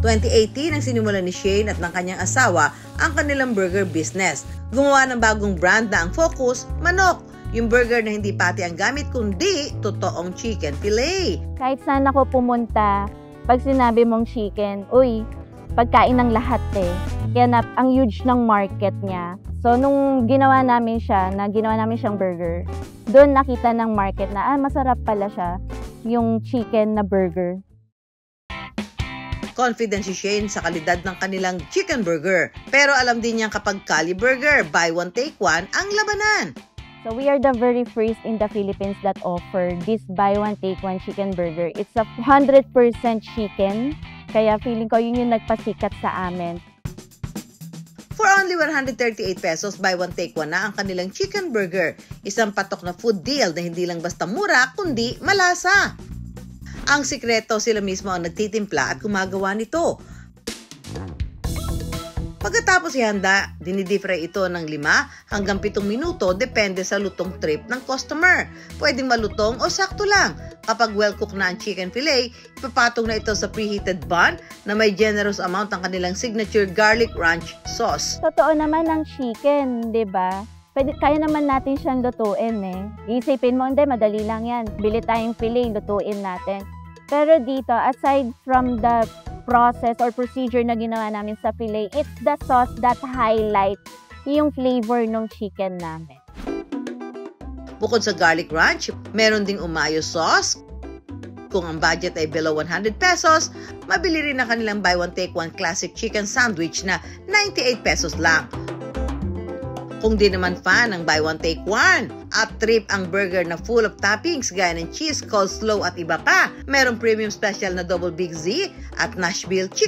2018 ang sinimulan ni Shane at ng kanyang asawa ang kanilang burger business. Gumawa ng bagong brand na ang focus, manok. Yung burger na hindi pati ang gamit kundi totoong chicken fillet. Kahit saan ako pumunta, pag sinabi mong chicken, uy, pagkain ng lahat eh. Kaya ang huge ng market niya. So nung ginawa namin siyang burger, doon nakita ng market na masarap pala siya, yung chicken na burger. Confident si Shane sa kalidad ng kanilang chicken burger. Pero alam din niyang kapag Cali Burger, buy one take one ang labanan. So we are the very first in the Philippines that offer this buy one take one chicken burger. It's a 100% chicken. Kaya feeling ko yun yung nagpasikat sa amin. For only 138 pesos, buy one take one na ang kanilang chicken burger. Isang patok na food deal na hindi lang basta mura, kundi malasa. Ang sikreto, sila mismo ang nagtitimpla at gumagawa nito. Pagkatapos ihanda, dinidifray ito ng 5 hanggang 7 minuto depende sa lutong trip ng customer. Pwedeng malutong o sakto lang. Kapag well-cooked na ang chicken fillet, ipapatong na ito sa preheated bun na may generous amount ng kanilang signature garlic ranch sauce. Totoo naman ang chicken, di ba? Kaya naman natin siyang lutuin eh. Isipin mo, hindi, madali lang yan. Bili tayong fillet, lutuin natin. Pero dito, aside from the process or procedure na ginawa namin sa fillet, it's the sauce that highlights yung flavor ng chicken namin. Bukod sa garlic ranch, meron ding umayo sauce. Kung ang budget ay below 100 pesos, mabili rin ang kanilang buy one take one classic chicken sandwich na 98 pesos lang. Kung di naman fan ng buy one take one at trip ang burger na full of toppings gaya ng cheese, coleslaw at iba pa, merong premium special na double Big Z at Nashville chicken.